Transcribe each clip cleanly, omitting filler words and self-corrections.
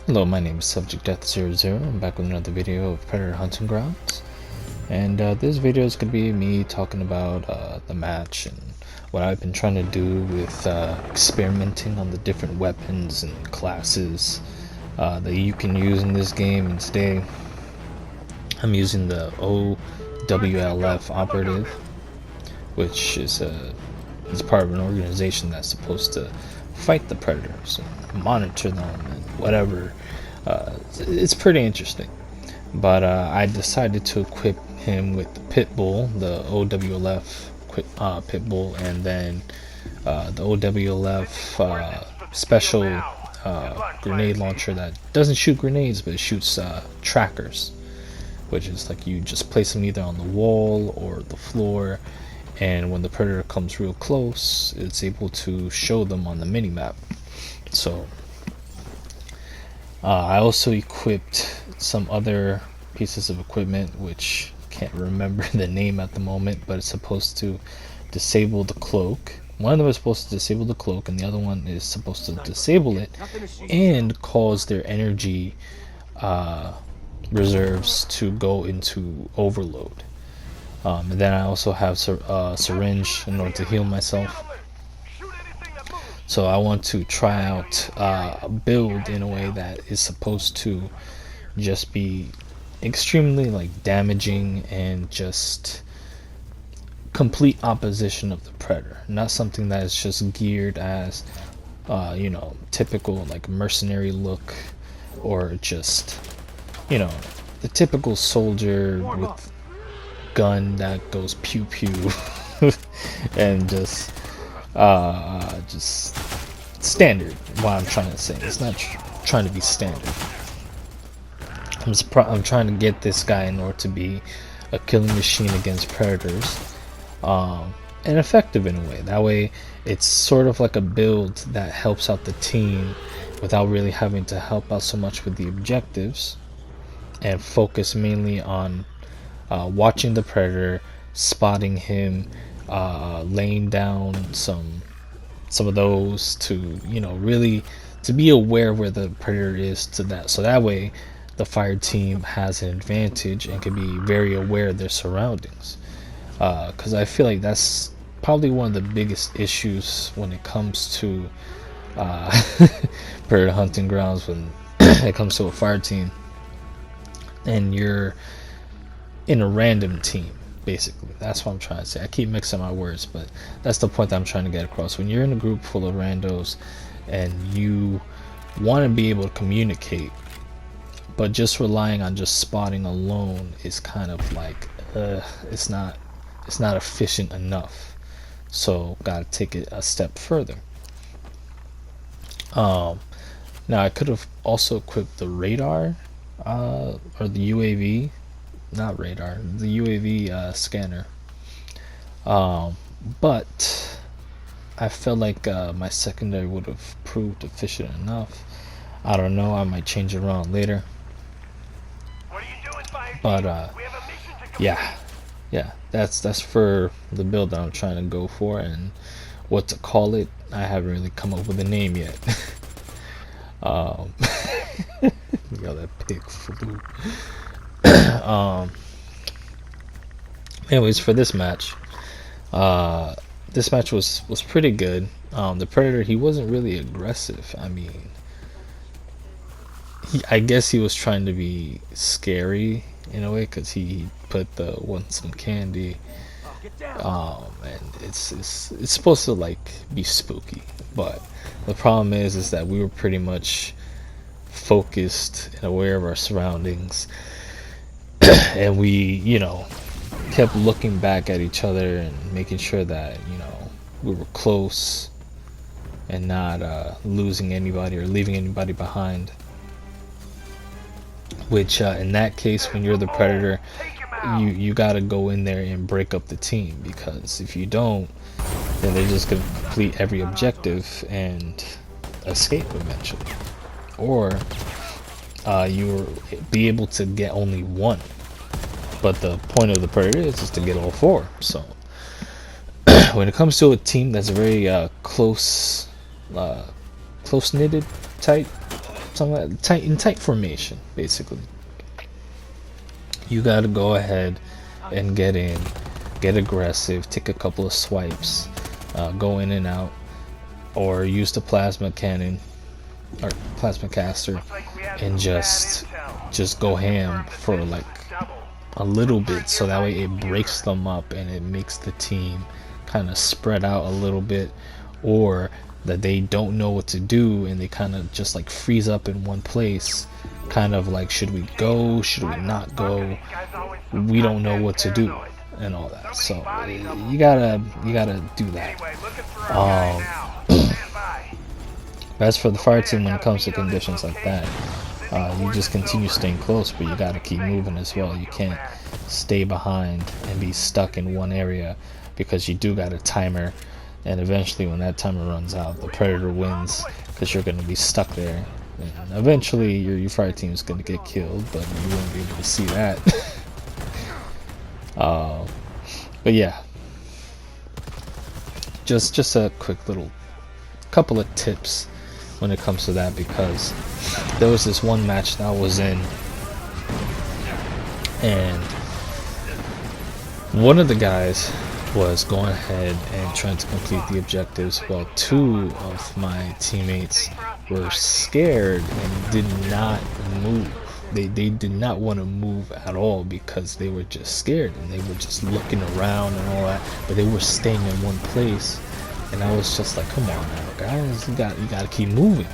Hello, my name is Subject Death 00. I'm back with another video of Predator Hunting Grounds. And this video is going to be me talking about the match and what I've been trying to do with experimenting on the different weapons and classes that you can use in this game. And today I'm using the OWLF Operative, which is part of an organization that's supposed to fight the predators and monitor them and whatever. It's pretty interesting, but I decided to equip him with the pit bull, the OWLF pit bull, and then the OWLF special grenade launcher that doesn't shoot grenades but it shoots trackers, which is like you just place them either on the wall or the floor, and when the predator comes real close it's able to show them on the mini map. So I also equipped some other pieces of equipment which can't remember the name at the moment, but it's supposed to disable the cloak. One of them is supposed to disable the cloak and the other one is supposed to disable it and cause their energy reserves to go into overload. And then I also have a syringe in order to heal myself. So I want to try out a build in a way that is supposed to just be extremely like damaging and just complete opposition of the predator, not something that is just geared as you know, typical like mercenary look, or just, you know, the typical soldier with gun that goes pew pew and just standard. What I'm trying to say, it's not trying to be standard. I'm trying to get this guy in order to be a killing machine against predators, and effective in a way. That way it's sort of like a build that helps out the team without really having to help out so much with the objectives, and focus mainly on watching the predator, spotting him, laying down some of those to, you know, really to be aware where the predator is, to that, so that way the fire team has an advantage and can be very aware of their surroundings, because I feel like that's probably one of the biggest issues when it comes to Predator Hunting Grounds, when it comes to a fire team and you're in a random team. Basically, that's what I'm trying to say. I keep mixing my words, but that's the point that I'm trying to get across. When you're in a group full of randos and you want to be able to communicate, but just relying on just spotting alone is kind of like it's not efficient enough. So gotta take it a step further. Now I could have also equipped the radar or the UAV, not radar, the UAV scanner, but I felt like my secondary would have proved efficient enough. I don't know, I might change it around later, but yeah, that's for the build that I'm trying to go for. And what to call it, I haven't really come up with a name yet. Yo, that pig flew. Anyways, for this match was pretty good. The predator, he wasn't really aggressive. I mean, I guess he was trying to be scary in a way, because he put the want some candy, and it's supposed to like be spooky, but the problem is that we were pretty much focused and aware of our surroundings, and we, you know, kept looking back at each other and making sure that, you know, we were close and not losing anybody or leaving anybody behind. Which in that case, when you're the predator, you gotta go in there and break up the team, because if you don't, then they're just gonna complete every objective and escape eventually, or you'll be able to get only one, but the point of the predator is just to get all four. So when it comes to a team that's very close knitted type in tight formation, basically. You gotta go ahead and get in, get aggressive, take a couple of swipes, go in and out, or use the plasma cannon or plasma caster and just go ham for like a little bit, so that way it breaks them up and it makes the team kind of spread out a little bit, or that they don't know what to do and they kind of just like freeze up in one place, kind of like, should we go, should we not go, we don't know what to do and all that. So you gotta do that. As for the fire team, when it comes to conditions like that, you just continue staying close, but you gotta keep moving as well. You can't stay behind and be stuck in one area, because you do got a timer, and eventually when that timer runs out, the predator wins, because you're gonna be stuck there. And eventually your fire team is gonna get killed, but you won't be able to see that. But yeah, just a quick little couple of tips when it comes to that, because there was this one match that I was in, and one of the guys was going ahead and trying to complete the objectives, while two of my teammates were scared and did not move. They did not want to move at all, because they were just scared and they were just looking around and all that, but they were staying in one place. And I was just like, come on now, guys, you gotta keep moving.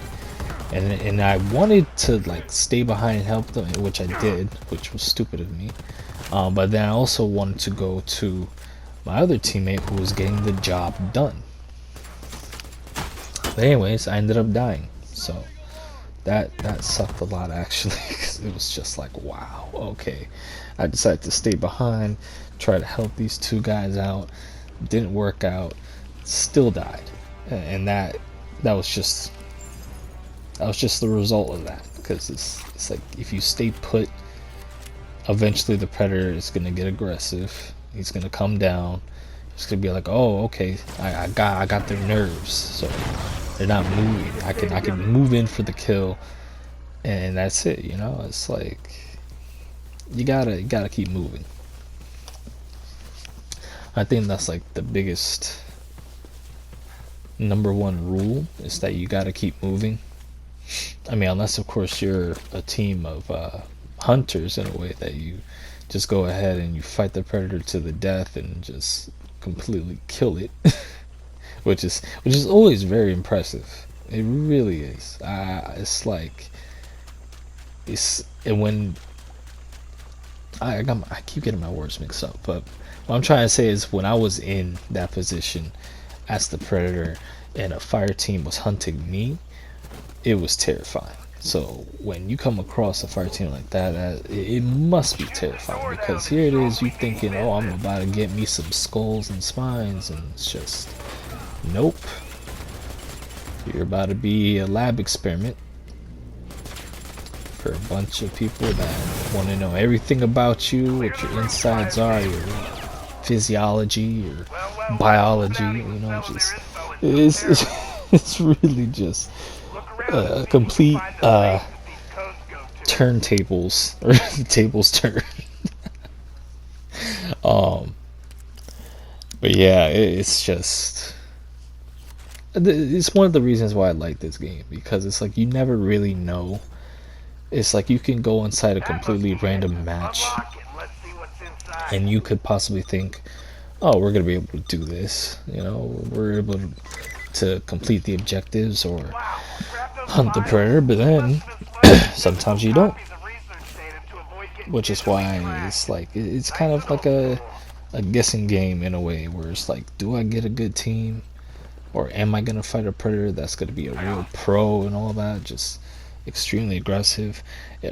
And I wanted to like stay behind and help them, which I did, which was stupid of me. But then I also wanted to go to my other teammate who was getting the job done. But anyways, I ended up dying. So that sucked a lot, actually, because it was just like, wow, okay. I decided to stay behind, try to help these two guys out. Didn't work out. Still died, and that was just the result of that, because it's like, if you stay put, eventually the predator is gonna get aggressive. He's gonna come down. He's gonna be like, oh, okay, I got their nerves, so they're not moving. I can move in for the kill, and that's it. You know, it's like you gotta keep moving. I think that's like the biggest number one rule, is that you gotta keep moving. I mean, unless of course you're a team of hunters, in a way that you just go ahead and you fight the predator to the death and just completely kill it. which is always very impressive. It really is. It's like, and when I keep getting my words mixed up, but what I'm trying to say is, when I was in that position as the predator and a fire team was hunting me, it was terrifying. So when you come across a fire team like that, it must be terrifying, because here it is, you thinking, oh, I'm about to get me some skulls and spines, and it's just, nope. You're about to be a lab experiment for a bunch of people that want to know everything about you, what your insides are, your physiology, your biology, you know. Just it's really just complete turntables, or the tables turn. But yeah, it's just, it's one of the reasons why I like this game, because it's like, you never really know. It's like, you can go inside a completely random match and you could possibly think, oh, we're gonna be able to do this, you know, we're able to complete the objectives or hunt the predator, but then sometimes you don't, which is why it's like, it's kind of like a guessing game in a way, where it's like, do I get a good team, or am I gonna fight a predator that's gonna be a real pro and all that, just extremely aggressive,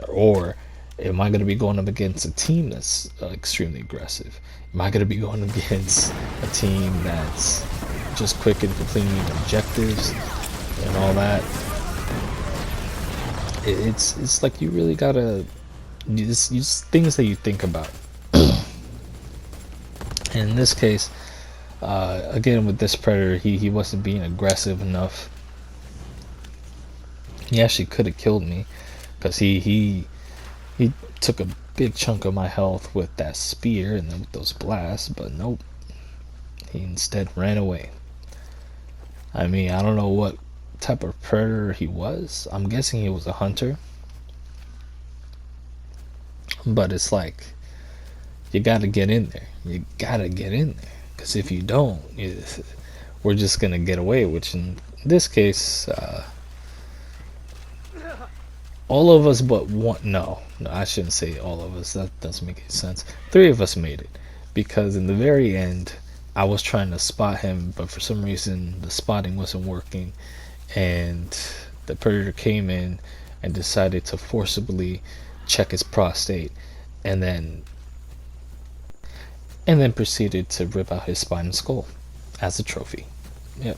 or am I gonna be going up against a team that's extremely aggressive? Am I gonna be going against a team that's just quick in completing objectives and all that? It's like, you really gotta, just things that you think about. And in this case, again, with this predator, he wasn't being aggressive enough, He actually could have killed me, because he took a big chunk of my health with that spear and then with those blasts, but nope. He instead ran away. I mean, I don't know what type of predator he was. I'm guessing he was a hunter. But it's like, you gotta get in there. You gotta get in there. Because if you don't, we're just gonna get away, which in this case, all of us but one. No, I shouldn't say all of us. That doesn't make any sense. 3 of us made it. Because in the very end, I was trying to spot him, but for some reason the spotting wasn't working, and the predator came in and decided to forcibly check his prostate, and then proceeded to rip out his spine and skull as a trophy. Yep.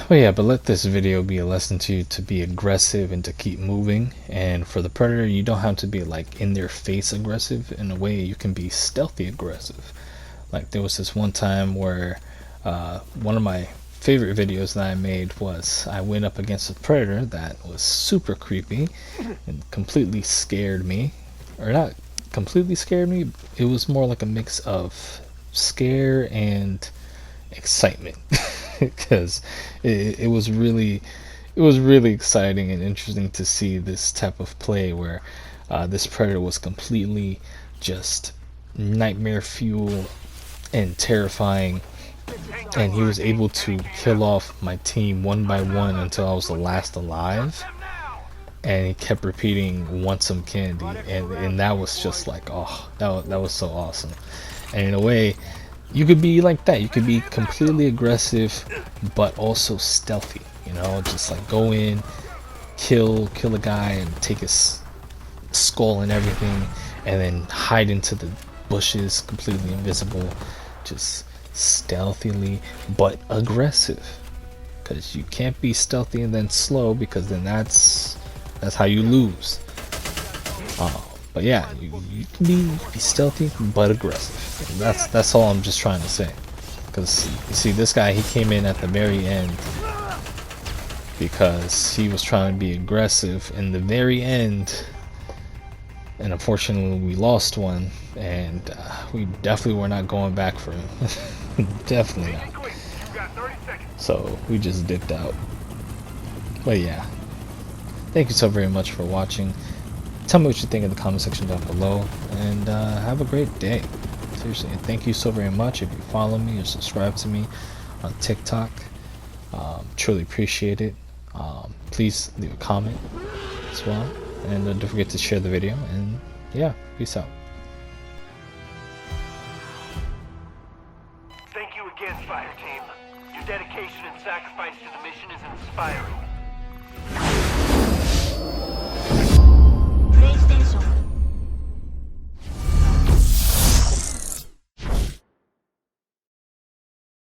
But yeah, but let this video be a lesson to you to be aggressive and to keep moving. And for the predator, you don't have to be like in their face aggressive. In a way, you can be stealthy aggressive. Like there was this one time where one of my favorite videos that I made was I went up against a predator that was super creepy and completely scared me. Or not completely scared me, it was more like a mix of scare and excitement. Because it was really exciting and interesting to see this type of play where this predator was completely just nightmare fuel and terrifying, and he was able to kill off my team one by one until I was the last alive, and he kept repeating "want some candy," and that was just like, oh, that was so awesome. And in a way, you could be like that. You could be completely aggressive, but also stealthy. You know, just like go in, kill a guy, and take his skull and everything, and then hide into the bushes, completely invisible, just stealthily but aggressive. Because you can't be stealthy and then slow, because then that's how you lose. But yeah, you can be stealthy but aggressive. And that's all I'm just trying to say. Because you see, this guy, he came in at the very end because he was trying to be aggressive in the very end, and unfortunately we lost one, and we definitely were not going back for him. Definitely not. So we just dipped out. But yeah, thank you so very much for watching. Tell me what you think in the comment section down below, and have a great day. Seriously, and thank you so very much if you follow me or subscribe to me on TikTok. Truly appreciate it. Please leave a comment as well, and don't forget to share the video, and yeah, peace out. Thank you again, Fire Team. Your dedication and sacrifice to the mission is inspiring.